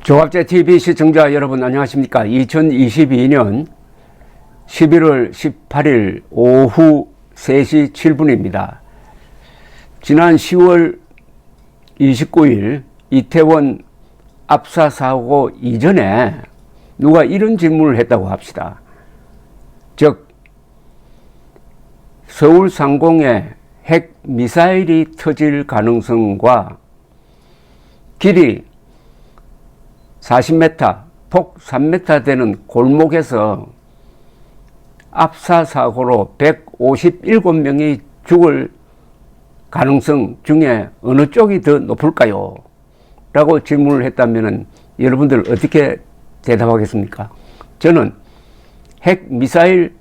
조갑제TV 시청자 여러분 안녕하십니까. 2022년 11월 18일 오후 3시 7분입니다. 지난 10월 29일 이태원 압사 사고 이전에 누가 이런 질문을 했다고 합시다. 즉 서울 상공에 핵 미사일이 터질 가능성과 길이 40m, 폭 3m 되는 골목에서 압사 사고로 157명이 죽을 가능성 중에 어느 쪽이 더 높을까요? 라고 질문을 했다면 여러분들 어떻게 대답하겠습니까? 저는 핵 미사일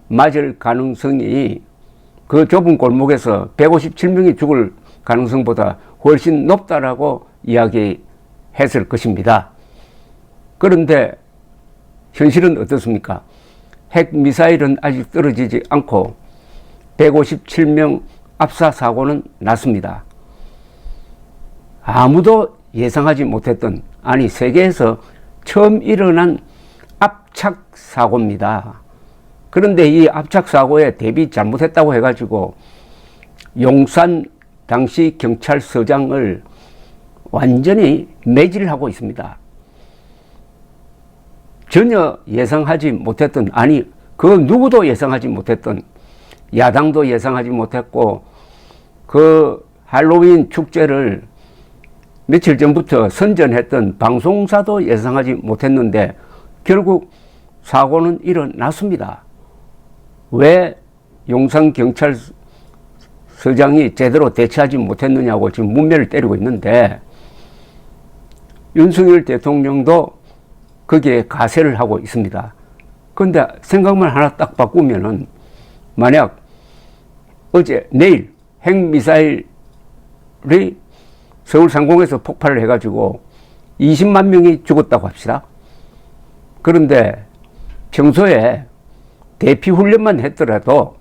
맞을 가능성이 그 좁은 골목에서 157명이 죽을 가능성보다 훨씬 높다라고 이야기했을 것입니다. 그런데 현실은 어떻습니까? 핵 미사일은 아직 떨어지지 않고 157명 압사 사고는 났습니다. 아무도 예상하지 못했던, 아니 세계에서 처음 일어난 압착 사고입니다. 그런데 이 압착 사고에 대비 잘못했다고 해가지고 용산 당시 경찰서장을 완전히 매질하고 있습니다. 전혀 예상하지 못했던, 아니 그 누구도 예상하지 못했던, 야당도 예상하지 못했고 그 할로윈 축제를 며칠 전부터 선전했던 방송사도 예상하지 못했는데 결국 사고는 일어났습니다. 왜 용산경찰서장이 제대로 대처하지 못했느냐고 지금 문매를 때리고 있는데, 윤석열 대통령도 거기에 가세를 하고 있습니다. 그런데 생각만 하나 딱 바꾸면은, 만약 내일 핵미사일이 서울 상공에서 폭발을 해가지고 20만 명이 죽었다고 합시다. 그런데 평소에 대피 훈련만 했더라도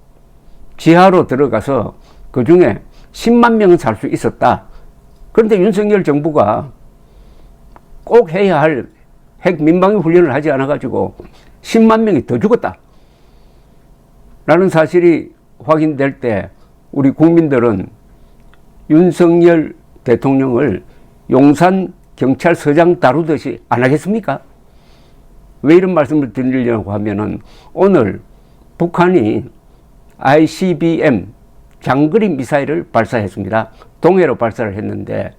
지하로 들어가서 그 중에 10만 명은 살 수 있었다. 그런데 윤석열 정부가 꼭 해야 할 핵 민방위 훈련을 하지 않아가지고 10만 명이 더 죽었다 라는 사실이 확인될 때 우리 국민들은 윤석열 대통령을 용산 경찰서장 다루듯이 안 하겠습니까? 왜 이런 말씀을 드리려고 하면은, 오늘 북한이 ICBM 장거리 미사일을 발사했습니다. 동해로 발사를 했는데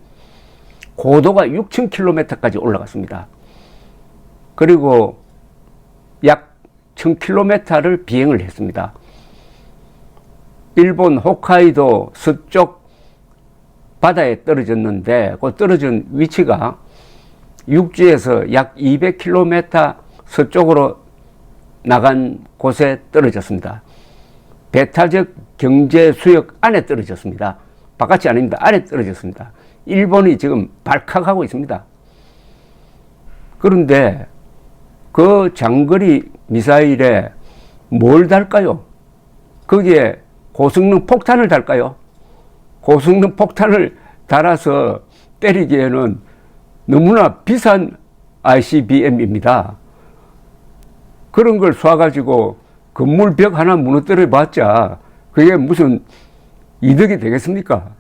고도가 6,000km까지 올라갔습니다. 그리고 약 1,000km를 비행을 했습니다. 일본 홋카이도 서쪽 바다에 떨어졌는데 그 떨어진 위치가 육지에서 약 200km 서쪽으로 나간 곳에 떨어졌습니다. 배타적 경제 수역 안에 떨어졌습니다. 바깥이 아닙니다. 안에 떨어졌습니다. 일본이 지금 발칵하고 있습니다. 그런데 그 장거리 미사일에 뭘 달까요? 거기에 고성능 폭탄을 달까요? 고성능 폭탄을 달아서 때리기에는 너무나 비싼 ICBM입니다. 그런 걸 쏴가지고 건물 벽 하나 무너뜨려 봤자 그게 무슨 이득이 되겠습니까?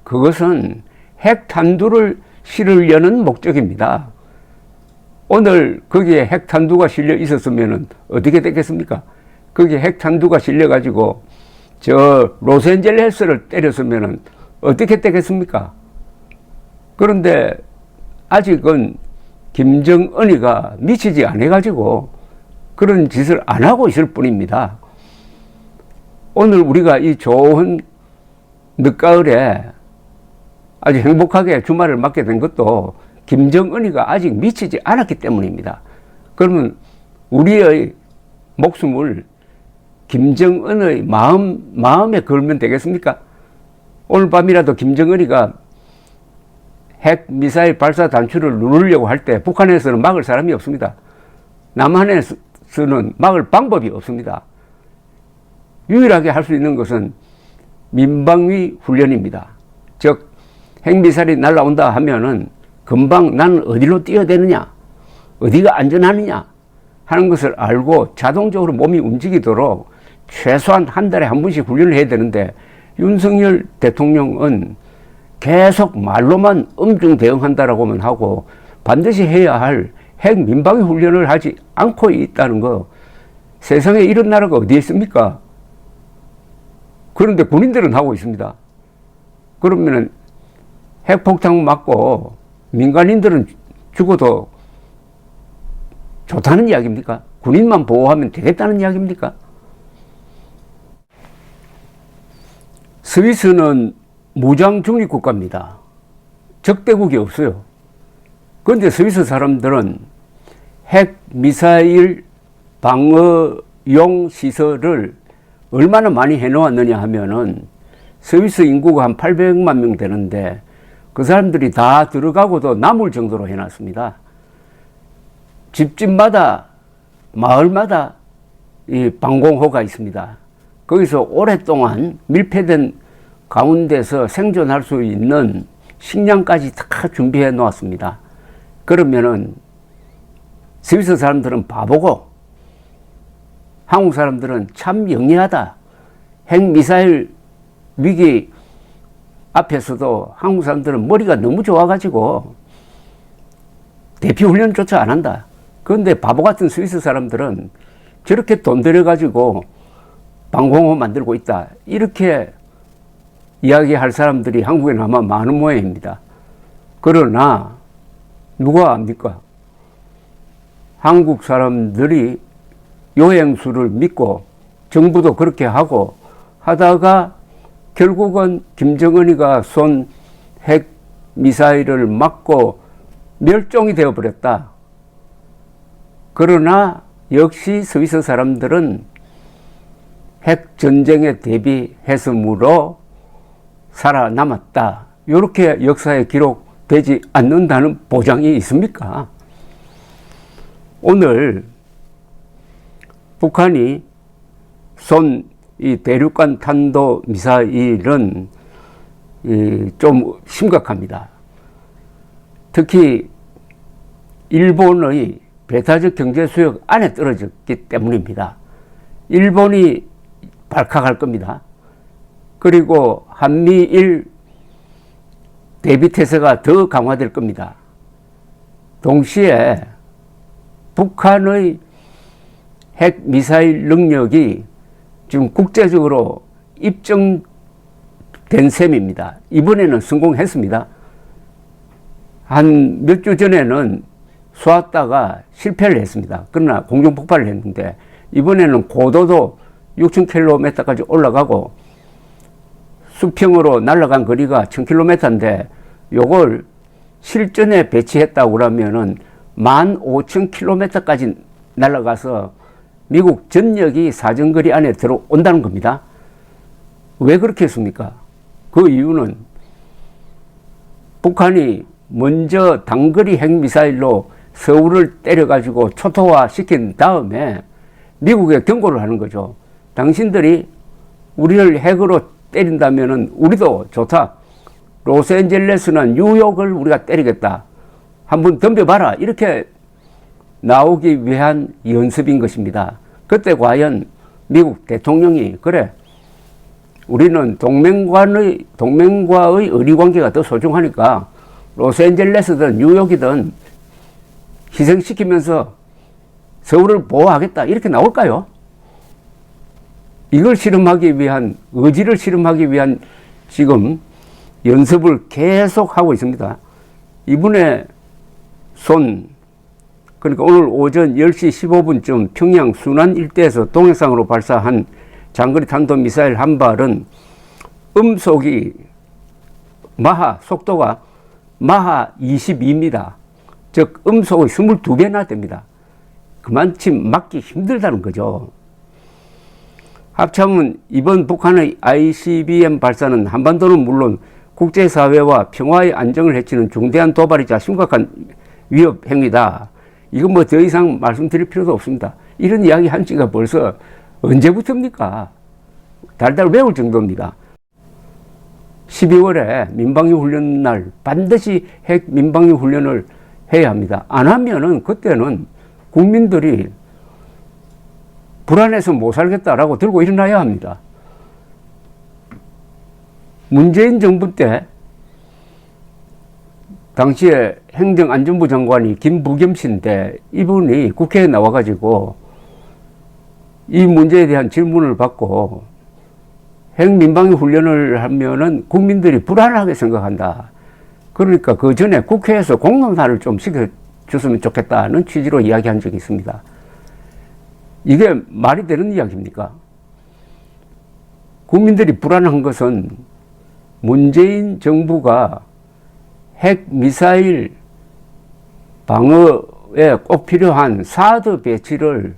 그것은 핵탄두를 실으려는 목적입니다. 오늘 거기에 핵탄두가 실려 있었으면 어떻게 됐겠습니까? 거기에 핵탄두가 실려가지고 저 로스앤젤레스를 때렸으면 어떻게 되겠습니까? 그런데 아직은 김정은이가 미치지 않아가지고 그런 짓을 안 하고 있을 뿐입니다. 오늘 우리가 이 좋은 늦가을에 아주 행복하게 주말을 맞게 된 것도 김정은이가 아직 미치지 않았기 때문입니다. 그러면 우리의 목숨을 김정은의 마음에 걸면 되겠습니까? 오늘 밤이라도 김정은이가 핵 미사일 발사 단추를 누르려고 할 때 북한에서는 막을 사람이 없습니다. 남한에서는 막을 방법이 없습니다. 유일하게 할 수 있는 것은 민방위 훈련입니다. 즉 핵미사일이 날아온다 하면은 금방 나는 어디로 뛰어대느냐, 어디가 안전하느냐 하는 것을 알고 자동적으로 몸이 움직이도록 최소한 한 달에 한 번씩 훈련을 해야 되는데, 윤석열 대통령은 계속 말로만 엄중 대응한다라고만 하고 반드시 해야 할 핵 민방위 훈련을 하지 않고 있다는 거, 세상에 이런 나라가 어디에 있습니까? 그런데 군인들은 하고 있습니다. 그러면은 핵폭탄 맞고 민간인들은 죽어도 좋다는 이야기입니까? 군인만 보호하면 되겠다는 이야기입니까? 스위스는 무장 중립 국가입니다. 적대국이 없어요. 그런데 스위스 사람들은 핵 미사일 방어용 시설을 얼마나 많이 해놓았느냐 하면은, 스위스 인구가 한 800만 명 되는데 그 사람들이 다 들어가고도 남을 정도로 해놨습니다. 집집마다, 마을마다 이 방공호가 있습니다. 거기서 오랫동안 밀폐된 가운데서 생존할 수 있는 식량까지 다 준비해 놓았습니다. 그러면은 스위스 사람들은 바보고 한국 사람들은 참 영리하다. 핵미사일 위기 앞에서도 한국 사람들은 머리가 너무 좋아가지고 대피훈련조차 안 한다. 그런데 바보 같은 스위스 사람들은 저렇게 돈 들여가지고 방공호 만들고 있다, 이렇게 이야기할 사람들이 한국에는 아마 많은 모양입니다. 그러나 누가 압니까? 한국 사람들이 요행수를 믿고 정부도 그렇게 하고 하다가 결국은 김정은이가 쏜 핵 미사일을 맞고 멸종이 되어버렸다. 그러나 역시 스위스 사람들은 핵 전쟁에 대비했으므로 살아남았다. 이렇게 역사에 기록되지 않는다는 보장이 있습니까? 오늘 북한이 쏜 이 대륙간 탄도 미사일은 좀 심각합니다. 특히 일본의 배타적 경제 수역 안에 떨어졌기 때문입니다. 일본이 발칵할 겁니다. 그리고 한미일 대비태세가 더 강화될 겁니다. 동시에 북한의 핵미사일 능력이 지금 국제적으로 입증된 셈입니다. 이번에는 성공했습니다. 한 몇 주 전에는 쏘았다가 실패를 했습니다. 그러나 공중폭발을 했는데, 이번에는 고도도 6,000km까지 올라가고 수평으로 날아간 거리가 1,000km인데 요걸 실전에 배치했다고 그러면은 15,000km까지 날아가서 미국 전역이 사정거리 안에 들어온다는 겁니다. 왜 그렇게 했습니까? 그 이유는 북한이 먼저 단거리 핵미사일로 서울을 때려가지고 초토화 시킨 다음에 미국에 경고를 하는 거죠. 당신들이 우리를 핵으로 때린다면은 우리도 좋다. 로스앤젤레스나 뉴욕을 우리가 때리겠다. 한번 덤벼봐라. 이렇게 나오기 위한 연습인 것입니다. 그때 과연 미국 대통령이 그래, 우리는 동맹과의 의리관계가 더 소중하니까 로스앤젤레스든 뉴욕이든 희생시키면서 서울을 보호하겠다, 이렇게 나올까요? 이걸 실험하기 위한, 의지를 실험하기 위한 지금 연습을 계속 하고 있습니다. 이번에 그러니까 오늘 오전 10시 15분쯤 평양 순안 일대에서 동해상으로 발사한 장거리 탄도미사일 한 발은 음속이 속도가 마하 22입니다. 즉 음속의 22배나 됩니다. 그만큼 막기 힘들다는 거죠. 합참은 이번 북한의 ICBM 발사는 한반도는 물론 국제사회와 평화의 안정을 해치는 중대한 도발이자 심각한 위협 행위다. 이건 뭐 더 이상 말씀드릴 필요도 없습니다. 이런 이야기 한 지가 벌써 언제부터입니까? 달달 외울 정도입니다. 12월에 민방위 훈련 날 반드시 핵 민방위 훈련을 해야 합니다. 안 하면은 그때는 국민들이 불안해서 못 살겠다라고 들고 일어나야 합니다. 문재인 정부 때 당시에 행정안전부 장관이 김부겸 씨인데 이분이 국회에 나와가지고 이 문제에 대한 질문을 받고 핵민방위 훈련을 하면은 국민들이 불안하게 생각한다. 그러니까 그 전에 국회에서 공론화를 좀 시켜줬으면 좋겠다는 취지로 이야기한 적이 있습니다. 이게 말이 되는 이야기입니까? 국민들이 불안한 것은 문재인 정부가 핵미사일 방어에 꼭 필요한 사드 배치를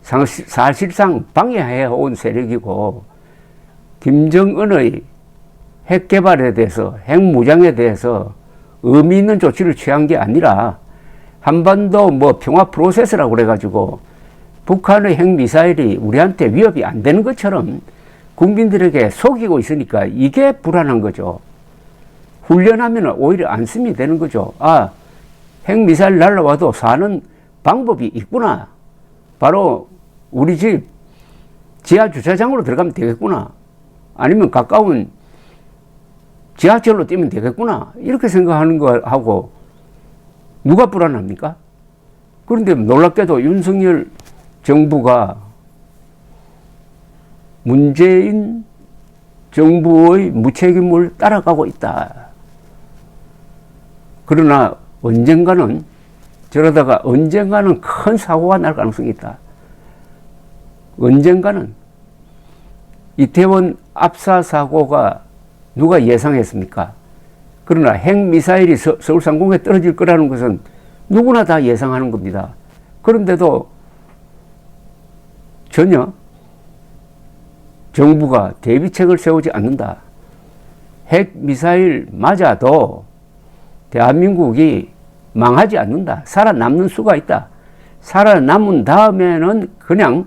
사실상 방해해 온 세력이고, 김정은의 핵 개발에 대해서, 핵 무장에 대해서 의미 있는 조치를 취한 게 아니라 한반도 평화 프로세스라고 그래가지고 북한의 핵미사일이 우리한테 위협이 안 되는 것처럼 국민들에게 속이고 있으니까 이게 불안한 거죠. 훈련하면 오히려 안심이 되는 거죠. 아, 핵미사일 날라와도 사는 방법이 있구나. 바로 우리 집 지하 주차장으로 들어가면 되겠구나. 아니면 가까운 지하철로 뛰면 되겠구나. 이렇게 생각하는 거하고 누가 불안합니까? 그런데 놀랍게도 윤석열 정부가 문재인 정부의 무책임을 따라가고 있다. 그러나 언젠가는 큰 사고가 날 가능성이 있다. 언젠가는 이태원 압사 사고가 누가 예상했습니까? 그러나 핵미사일이 서울 상공에 떨어질 거라는 것은 누구나 다 예상하는 겁니다. 그런데도 전혀 정부가 대비책을 세우지 않는다. 핵미사일 맞아도 대한민국이 망하지 않는다. 살아남는 수가 있다. 살아남은 다음에는 그냥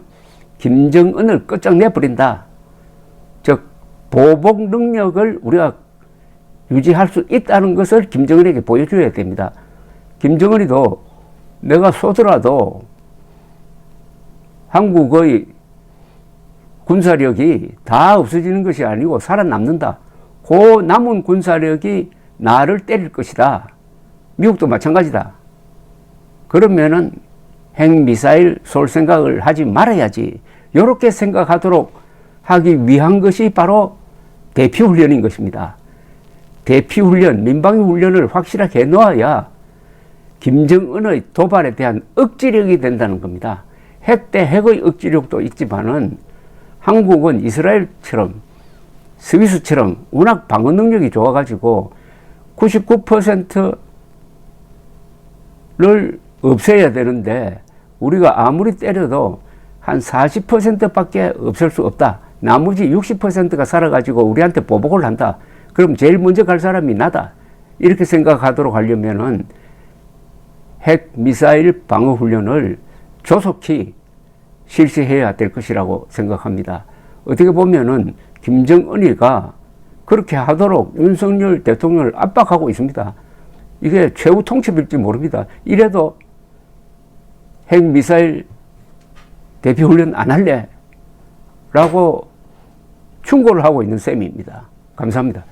김정은을 끝장내버린다. 즉 보복 능력을 우리가 유지할 수 있다는 것을 김정은에게 보여줘야 됩니다. 김정은이도 내가 쏘더라도 한국의 군사력이 다 없어지는 것이 아니고 살아남는다. 그 남은 군사력이 나를 때릴 것이다. 미국도 마찬가지다. 그러면은 핵미사일 쏠 생각을 하지 말아야지. 이렇게 생각하도록 하기 위한 것이 바로 대피훈련인 것입니다. 대피훈련, 민방위 훈련을 확실하게 해놓아야 김정은의 도발에 대한 억지력이 된다는 겁니다. 핵 대 핵의 억지력도 있지만은 한국은 이스라엘처럼 스위스처럼 워낙 방어 능력이 좋아가지고 99%를 없애야 되는데 우리가 아무리 때려도 한 40%밖에 없앨 수 없다. 나머지 60%가 살아가지고 우리한테 보복을 한다. 그럼 제일 먼저 갈 사람이 나다. 이렇게 생각하도록 하려면은 핵 미사일 방어 훈련을 조속히 실시해야 될 것이라고 생각합니다. 어떻게 보면은 김정은이가 그렇게 하도록 윤석열 대통령을 압박하고 있습니다. 이게 최후 통첩일지 모릅니다. 이래도 핵 미사일 대피 훈련 안 할래? 라고 충고를 하고 있는 셈입니다. 감사합니다.